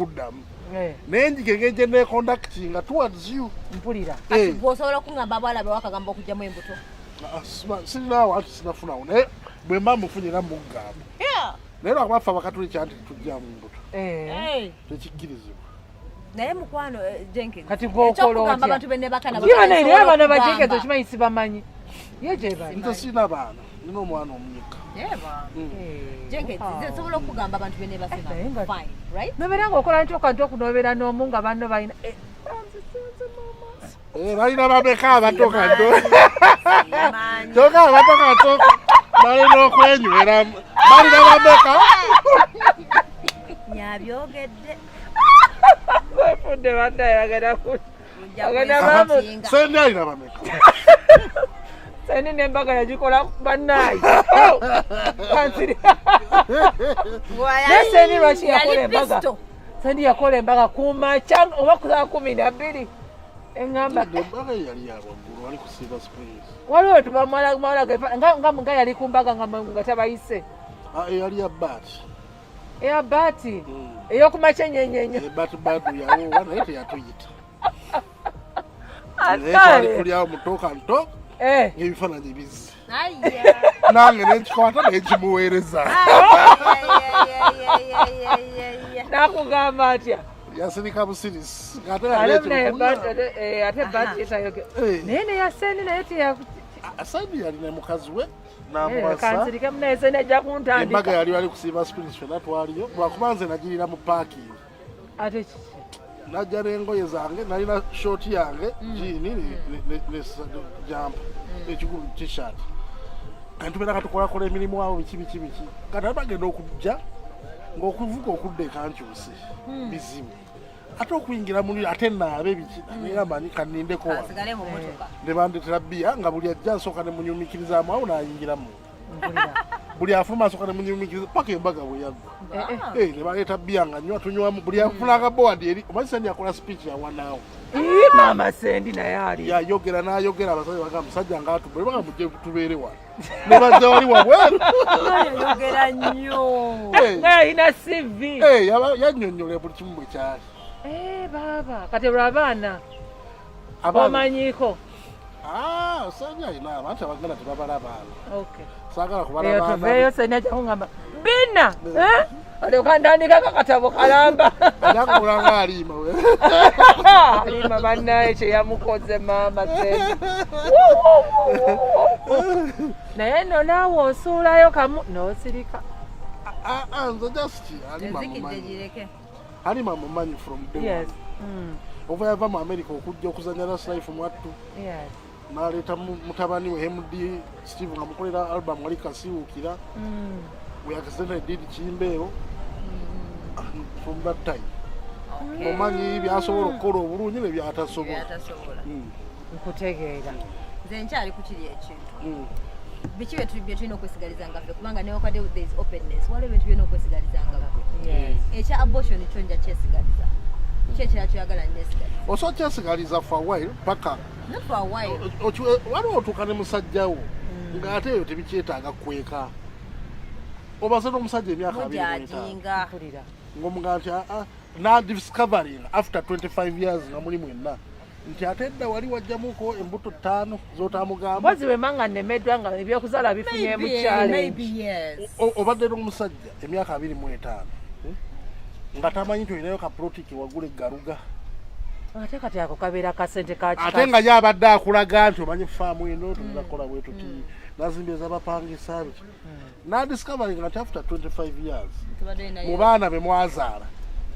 kuddamu nenjige ngenje ne conducting towards you mpulira ati gwosobola kungamba abawala bewakagamba okujjamu embuto sinaawo ati sinafunawo naye bwe mba mufunyira mugamba naye lwakubafa bakatulika nti tujjamu embuto tekikkirizibwa naye mukwano Jenkins kati gwokolootya abantu benne bakana naye abaana ba Jenkins okimanyi sibamanyi ye gye bali nze sina baana nina omwana omuyika Jenkins nsobola okugamba abantu benne basema fine right nobeera ng'okola nti okanti okunobeera n'omu nga banno balina balina bameka abato kanto toka abato kanto balina okwenywera balina bameka nyabyogedde wefudde bandayagala sendi alina bameka sendi n'embaga yagikola bannaayi naye sendi lwaki yakola embaga sendi yakola embaga kumaca oba kusaa 12 engamba waliwo wetubamwalanga yali kumbaga nga tabayise eyali yabaati eyabaati eyokumaca enyenyenyo naye teyatuyita twali tulyawo mutokanto ebifaananyi bizzi nange nenkikwata nenkimuweereza nakugamba atya yasirika busirisi ate baati etayoge naye neyasendi naye sendi yalina mukazi we kansirike munaye sendi ajja kuntandika embaga yali wali kusiiba spirits fena twaliyo lwakuba nze nagirira mu paakingi ate najja n'engoye zange nalina shooti yange jiini jampa ekikulu t-shirt kanti tubeera katukolako emirimu awo biki kati bagenda okujja ng'okuvuga okudda ekankyuse bizibu ate okuyingira muli ate naabe biki neyamba kanindeko ne bandetera bbiya nga buli ajja nsooka ne munyumikirizaamu awo naayingiramu buli afuma asooka ne munyumikiriza paka embaga bwe yaggwa ne baleeta bbiya nga nywa tunywamu buli afuna akabowadi eri omanyi sendi yakola speech yawanaawo maama sendi naye ali yayogera n'ayogera abasajja baga musajja ngaatubule baga mujje tubeere wano ne bajja wali wabweru yayogera nnyo ng'alina CV yannyonnyola buli kimu bwe kyali baaba kati lwabaana omanyiiko sendi alina abantu abaganda tebabala baana saagala kubala tuveeyo sendi ajja kungamba Bina alyoka ndandika kakatabo kalamba yakulanga alima alima bannaye kyeyamukoze maama sendi naye no naawe osuulayo kamu n'osirika nze just alima mumanyi from day ova yava mu America okujja okuzanya raslife mwattu n'aleeta mutabani we MD Steve nga mukolera album wali kasiwukira we accidentally did Chimbeero from that time omanyi byasobola okukola obulungi ne byatasobola nkutegeera nze nkyali ku kiri ekintu biki bye tulina okwesigalizanga ffe kubanga newakadde there is openness waliwo ebintu byonna okwesigalizanga ffe ekya abortion kyo nja kyesigaliza kyekira kyoyagala nnesigaliza osobola kyesigaliza for a while paka waliwo otuuka ne musajjawo ng'ate eyo tebikyetaaga kweka obaze n'omusajja emyaka 25 ng'omuga nti nadiscovering after 25 years nga muli mwenna nti ate edda wali wajjamuko embuto 5 z'otamugamba mpozi wemanga nnemeddwa nga ebyokuzaala bifunyemu challenge obadde n'omusajja emyaka 25 nga tamanyi nti olinayo kaprotiki wagula eggaluga ate kati ako kabeera kasente ate nga yabadde akulaga nti omanyi faamu eno tulina kukola bwe tuti nazimbi ez'abapangisa biki nadiscovering nga after 25 years mu baana be mwazaala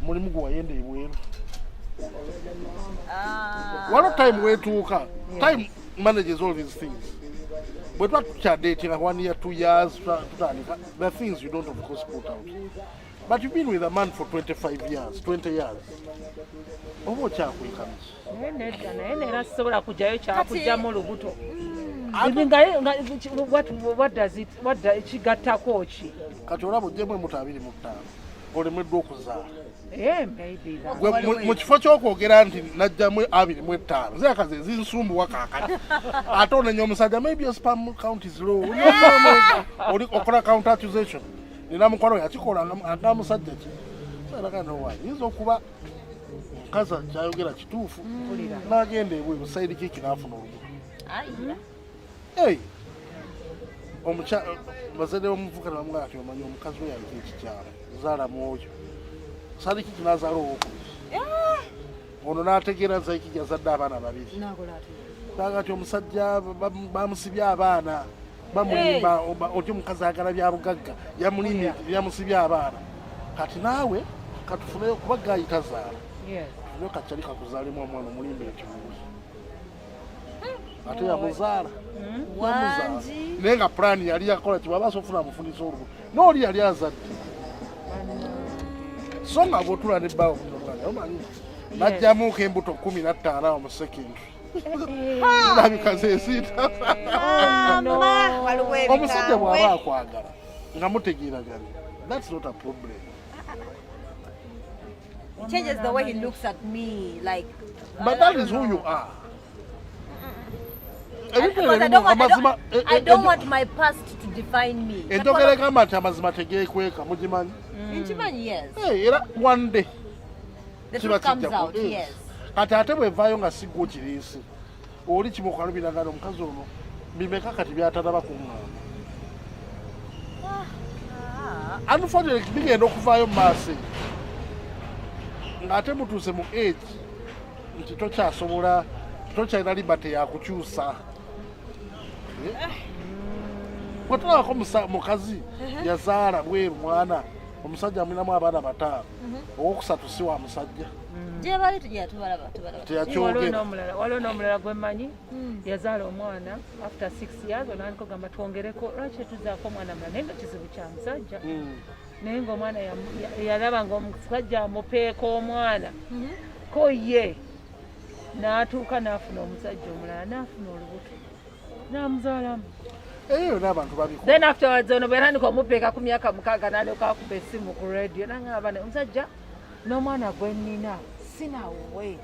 mulimu gwe wayenda ebweru waliwo time wetuuka time manages all these things bwe tuba tukyadeetinga 1 year 2 years tutandika the things you don't of course put out but you've been with a man for 25 years 20 years oba okyakwekabiki naye neera sisobola kujjayo kyakujjamu olubuto kigattako ki kati olaba ojjemu emuto 25 olemeddwa okuzaala mu kifo ky'okwogera nti najjamu 25 zekaze zinsumbuwa kaakati ate onenya omusajja maybe your sperm count is low oli okola count accusation nina mukwano yakikola nga musajja ki yinza okuba omukazi kyayogera kituufu n'agenda ebweru saidi kiki n'afuna olubuto bazadde bamuvuka nebamugamba nti omanyi omukazi we yaliko ekikyalo zaala mwoyo saidi kiki n'azaala owokubiri ono n'ategeera zaikiki yazadde abaana babiri naga nti omusajja bamusibye abaana bamulimba oti omukazi agala bya bugagga yamulimye byamusibye abaana kati naawe katufuneyo kuba gayita zaala tufuneyo kakyali kakuzaalemu omwana omulimba ekibuuzo ate yamuzaala naye nga pulaani yali yakola kibwabaasa ofuna amufunisa olubu n'oli yali azadde so nga bwotula nebbaawo omanyi najjamuuko embuto 15 awo mu secondary nabikaze esiita omusajja bw'aba akwagala nga mutegeeragana that's not a problem. It changes the way he looks at me, like. But that is who you are. Because I don't want my past to define me. And don't get a matter amazima tegekweka mujimanyi. Nchimanyi, yes. Hey, one day. The truth comes out, yes. Kati ate bwevaayo nga sigwo kiriisi. Oli kibokalo binagano omukazi ono bimeka kati byatanaba kuŋŋamba. Unfortunately, bigenda okuvaayo mu maaso ng'ate mutuuse mu age nti tokyasobola tokyalina libate yakukyusa. Bwe tulabako mukazi yazaala bweru mwana omusajja amulinamu abaana 5 owokusatu si wa musajja teyakyogera. Waliwo n'omulala gwe mmanyi yazaala omwana after 6 years onandiko gamba twongereko lwaki tetuzaako omwana mulala naye nga kizibu kya musajja naye ng'omwana yalaba ng'omusajja amupeeka omwana ko ye n'atuuka n'afuna omusajja omulala n'afuna olubuto n'amuzaalamu. Eyo n'abantu babikola. Then afterwards ono bwe yatandika omupeeka ku myaka 6 n'alyoka akuba essimu ku radio n'aŋŋamba omusajja n'omwana gwe nnina sinawe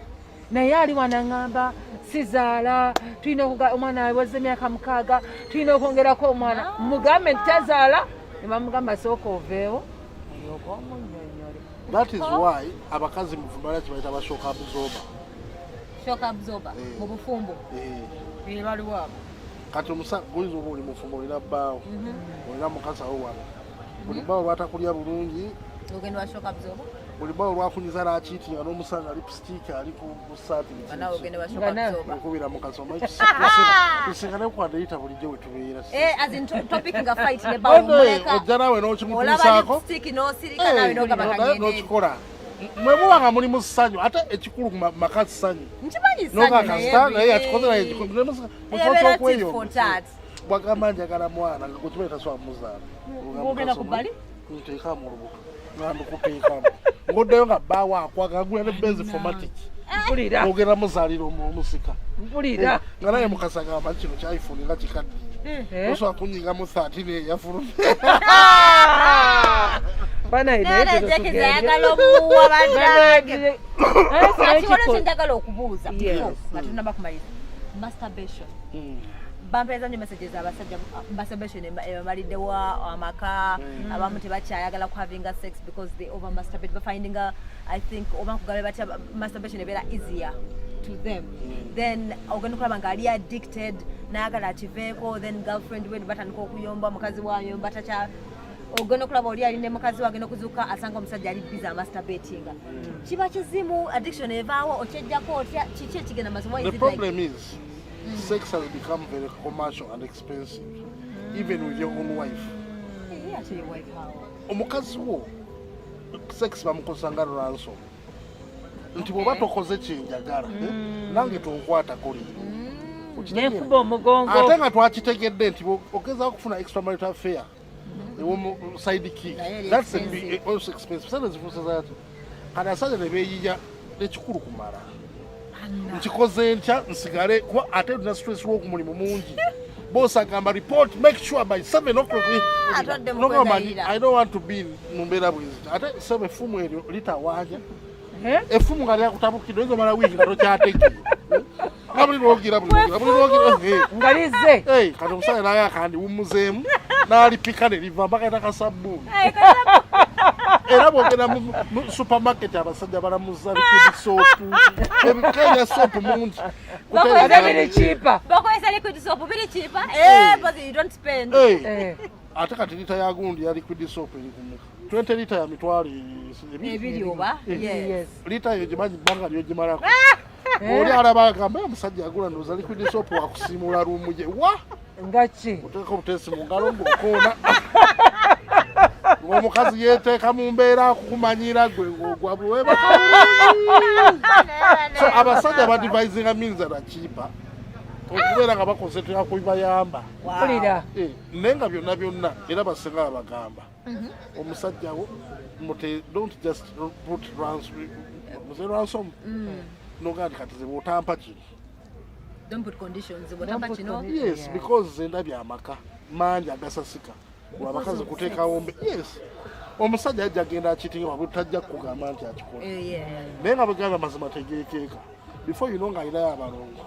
naye ali wanaŋŋamba sizaala tulina omwana awezze emyaka 6 tulina okwongerako omwana mugambe nti tazaala ne bamugamba sooka oveewo olyoka omunnyonnyole. That is why abakazi mu bufumbo kibayita ba shock absorber. Shock absorber mu bufumbo baliwo abo. Kati guyinza oba oli mufumbo olina bbaawo olina mukazi awo wano buli bbaawo lwatakulya bulungi ogenda wa shock absorber buli bbaawo lwakunyiza n'akiitinga n'omusanga lipstick ali ku saati okubira mukazi omanyi tusingane kwadeyita bulijjo we tubeera ojja naawe n'okimutuusaako n'okikola mwe muba nga muli mu ssanyu ate ekikulu ku maka ssanyu nokakasita naye yakikoze naye mukyokyokweyo bwagamba njagala mwana gwekiba etasobola muzaala nteekamu olubuto nandikuteekamu ngoddayo nga bbaawo akwagala gula ne benzi formatic ogenda muzaalira omusika mpulira nga naye mukasa gamba kino kya iphone nga kikaddiye osobola kunyingamu 13 eyafulumye njagala okubuuza nga tunaba kumalira masturbation bampeeza nnyo messages abasajja masturbation ebamaliddewo amaka abamu tebakyayagala ku havinga sex because they over masturbate bafindinga I think oba nkugabe batya masturbation ebeera easier to them then ogenda okulaba nga ali addicted nayagala akiveeko then girlfriend we batandika okuyomba mukazi wayomba takya ogenda okulaba oli ali ne mukazi wagenda okuzuuka asanga omusajja ali busy masturbatinga kiba kizimu addiction evaawo okyejjako otya kiki ekigenda masomo. The problem is sex has become very commercial and expensive even with your own wife. Omukazi wo sex bamukozanga ransom nti bw'oba tokoze kyenjagala nange tonkwata koli nenkuba omugongo ate nga twakitegedde nti ogezaako okufuna extramarital affair side kick that's also expensive sente zifuusa zaati kati asajja ne beeyiya ekikulu kumala nkikoze ntya nsigale kuba ate tulina stress w'okumulimu mungi boss agamba report make sure by 7 o'clock I don't want to be mu mbeera bwezi ate sebe effumu eryo litawanya effumu nga lyakutabukidde oyinza omala wiiki nga tokyategeye nga buli lwogira ngalize kati omusajja naye akandiwumuzeemu n'alipika ne liva mpaka takasabbuuni era bwogenda mu supermarket abasajja balamuza liquid soap ebikenya soap mungi biri cheaper bakozesa liquid soap biri cheaper but you don't spend ate kati lita ya gundi ya liquid soap eri kumuka 20 lita ya mitwalo ebiri oba yes lita yo gimanyi banga lyo gimalako oli alaba agamba omusajja agula ndoza liquid soap wakusimula rumu je wa ngachi oteka obutesi mu ngalo ng'okoona omukazi yeeteeka mu mbeera kukumanyira gwe ng'ogwa buweba so abasajja badivisinga means that are cheaper okubeera nga bakonsentrera ku bibayamba mpulira naye nga byonna era basinga babagamba omusajjawo don't just put ransom nogandi kati ze bw'otampa kino don't put conditions bw'otampa kino yes because ze ndabye amaka mangi agasasika abakazi kuteekawo yes omusajja ajja agenda akitinga wabwe tajja kugamba nti akikola naye nga bagamba mazima tegeekeeka before you know nga alinayo abalongo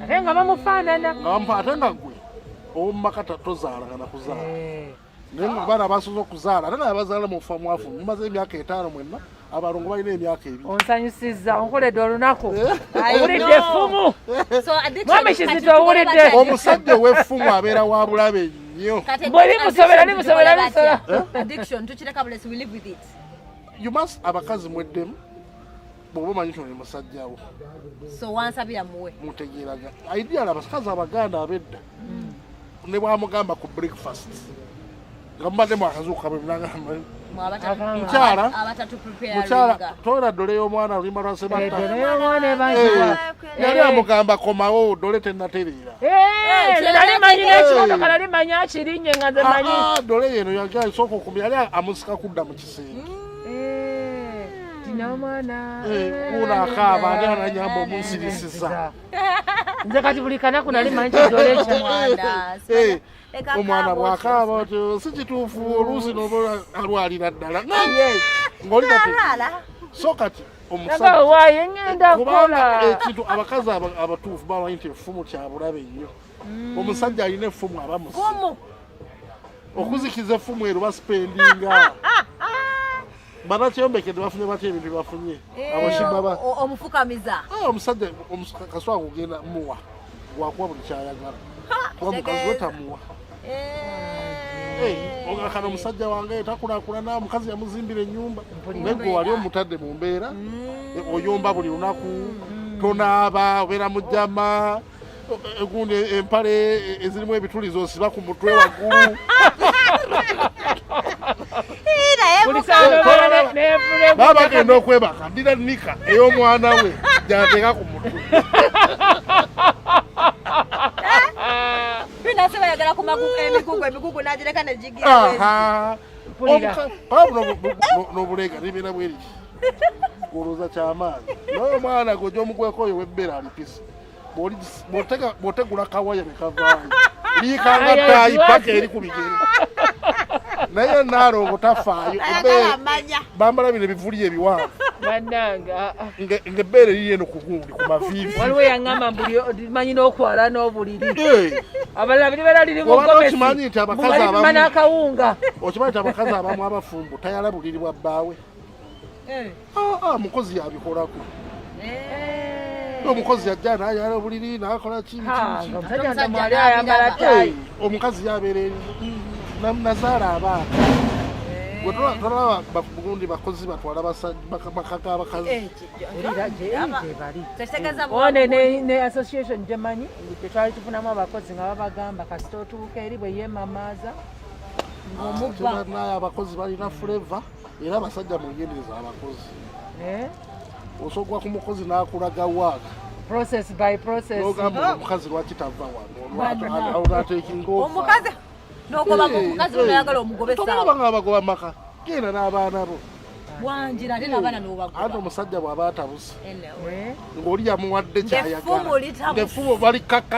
ate nga bamufaanana ate nga gwe omumaka tozaalanga nakuzaala naye nga baana basoza okuzaala ate nga bazaala mufa mwafu mumaze emyaka 5 mwenna abalongo balina emyaka 2 onsanyusizza onkoledde olunaku owulidde effumu mwami kizito owulidde omusajja ow'effumu abeera wa bulabe nnyo bwe limusobera addiction tukireka bulesi we live with it you must abakazi mweddemu bw'oba omanyi kino ne musajjawo so wansabira muwe mutegeeraga ideal abakazi abaganda abedda ne bwamugamba ku breakfast nga mubadde mwakazuuka bwe munagamba mukyala toera dole y'omwana oluyimba lwa sebatta yali amugamba komawo dole tennatereera nali manyi n'ekimotoka nali manyi akirinnye nga nze manyi dole yeno yagali sooka okumbi yali amusika kudda mu kisenge tinamwana una akaaba ate ananyamba omunsirisisa nze kati buli kanaku nali manyi kidole ekyo omwana bw'akaaba otyo si kituufu oluusi noba alwalira ddala ng'oli kati so kati omusajja ngenda kubanga ekintu abakazi abatuufu bamanyi nti effumu kyabulabe nnyo omusajja alina effumu aba musimu okuzikiza effumu ero basipendinga banakyeyombekedde bafunye batya ebintu byebafunye abashimba omufukamiza omusajja kaswanga ogenda muwa gwakuwa buli kyayagala kuba mukazi we tamuwa ogakana omusajja wange takulaakulana omukazi yamuzimbira ennyumba naye gwe wali omutadde mu mbeera oyomba buli lunaku tonaaba obeera mu jjama gundi empale ezirimu ebitulizo osiba ku mutwe waggulu baba bagenda okwebaka ddira nika ey'omwana we gyateeka ku mutwe Bina se bayagala ku emikugu n'agireka ne jigira n'obulega nibeera bweriki olowooza kyamaanyi naye omwana gwe gy'omugweko oyo w'ebbeera alipisa bw'otegula kawaya ne kavaayo liikanga ttaayi paka eri ku bigere naye naalongo tafaayo bambala bino ebivuli ebiwanvu ng'ebbeere liri eno ku gundi ku maviivi waliwo yaŋŋamba manyi n'okwala n'obuliri abalala biribeera liri okimanyi nti n'akawunga okimanyi nti abakazi abamu abafumbu tayala buliri bwa bbaawe mukozi yabikolako omukozi yajja nayala obuliri nakola omukazi yabeera nazaala abaana gwe tolaba bugundi bakozi batwala bakaka abakazi one ne association gyemanyi tetwali tufunamu abakozi nga babagamba kasita otuuka eri bwe yeemamaaza naye abakozi balina flavor era abasajja mugendereza abakozi osogwa ku mukozi n'akulaga waaka process by process ogamba omukazi lwaki tava wano ateekinga omukazi n'ogoba omukazi oyagala omugobesa tolaba abagoba maka genda n'abaana bo wanjira ate n'abaana n'obagoba ate omusajja bw'aba atabuse ng'oli yamuwadde kyayagala ng'effumu balikakanya